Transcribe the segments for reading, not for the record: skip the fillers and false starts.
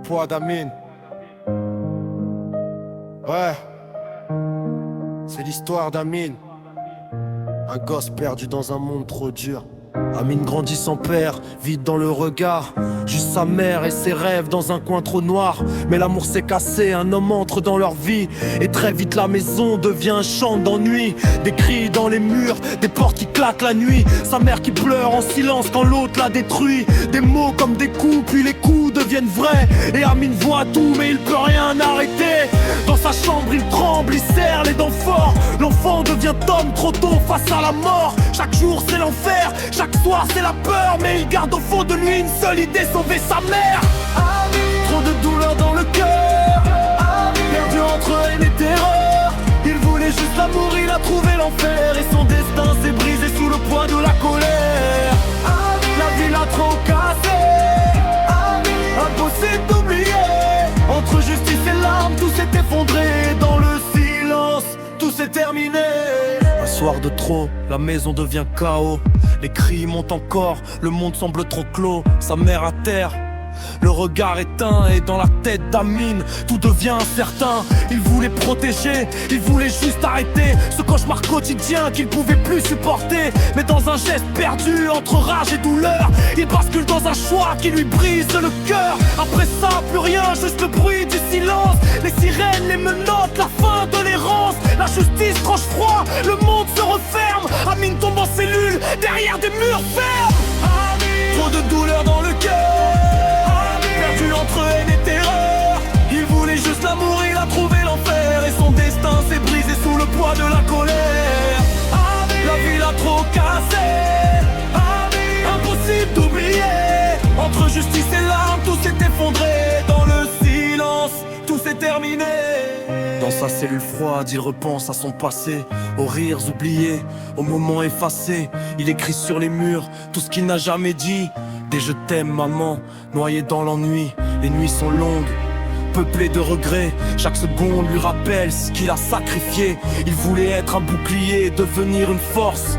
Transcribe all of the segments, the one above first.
poids d'Amine. Ouais, c'est l'histoire d'Amine, un gosse perdu dans un monde trop dur. Amine grandit sans père, vide dans le regard. Juste sa mère et ses rêves dans un coin trop noir. Mais l'amour s'est cassé, un homme entre dans leur vie. Et très vite la maison devient un champ d'ennui. Des cris dans les murs, des portes qui claquent la nuit. Sa mère qui pleure en silence quand l'autre la détruit. Des mots comme des coups, puis les coups deviennent vrais. Et Amine voit tout mais il peut rien arrêter. Dans sa chambre il tremble, il serre les dents fort. L'enfant devient homme trop tôt face à la mort. Chaque jour c'est l'enfer, chaque soir c'est la peur. Mais il garde au fond de lui une seule idée, sauver sa mère. Amine. Trop de douleur dans le cœur, perdu entre haine et terreur. Il voulait juste l'amour, il a trouvé l'enfer. Et son destin s'est brisé sous le poids de la colère. Amine. La vie l'a trop cassé, impossible d'oublier. Entre justice et larmes, tout s'est effondré. Dans le silence, tout s'est terminé. Un soir de trop, la maison devient chaos. Les cris montent encore, le monde semble trop clos. Sa mère à terre, le regard éteint. Et dans la tête d'Amine, tout devient incertain. Il voulait protéger, il voulait juste arrêter ce cauchemar quotidien qu'il pouvait plus supporter. Mais dans un geste perdu, entre rage et douleur, il bascule dans un choix qui lui brise le cœur. Après ça, plus rien, juste le bruit du silence. Les sirènes, les menottes, la fin de l'errance. La justice tranche froid, le monde se referme. Amine tombe en cellule, derrière des murs fermes. Amine. Trop de douleur dans le cœur, perdu entre haine et terreur. Il voulait juste l'amour, il a trouvé l'enfer. Et son destin s'est brisé sous le poids de la colère. Amine. La vie l'a trop cassé, Amine. Impossible d'oublier. Entre justice et larmes, tout s'est effondré. Dans le silence, tout s'est terminé. Dans sa cellule froide, il repense à son passé, aux rires oubliés, aux moments effacés. Il écrit sur les murs tout ce qu'il n'a jamais dit. Des je t'aime maman, noyé dans l'ennui. Les nuits sont longues, peuplées de regrets. Chaque seconde lui rappelle ce qu'il a sacrifié. Il voulait être un bouclier, devenir une force.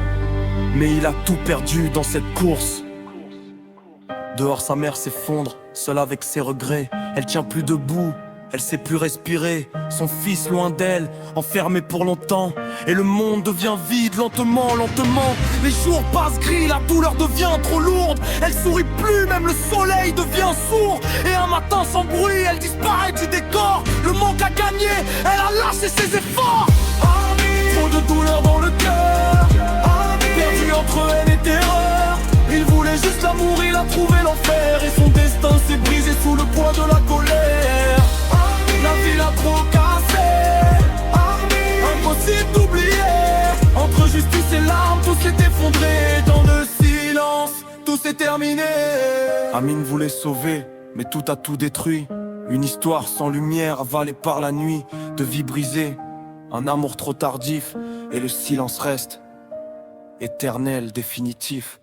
Mais il a tout perdu dans cette course. Dehors sa mère s'effondre, seule avec ses regrets. Elle tient plus debout, elle sait plus respirer. Son fils loin d'elle, enfermé pour longtemps. Et le monde devient vide, lentement, lentement. Les jours passent gris, la douleur devient trop lourde. Elle sourit plus, même le soleil devient sourd. Et un matin sans bruit, elle disparaît du décor. Le manque a gagné, elle a lâché ses efforts. Amine. Trop de douleur dans le cœur, perdu entre haine et terreur. Il voulait juste l'amour, il a trouvé l'enfer. Et son destin s'est brisé sous le poids de la colère. La vie l'a trop cassé, impossible d'oublier. Entre justice et larmes, tout s'est effondré. Dans le silence, tout s'est terminé. Amine voulait sauver, mais tout a tout détruit. Une histoire sans lumière, avalée par la nuit. De vie brisée, un amour trop tardif. Et le silence reste éternel, définitif.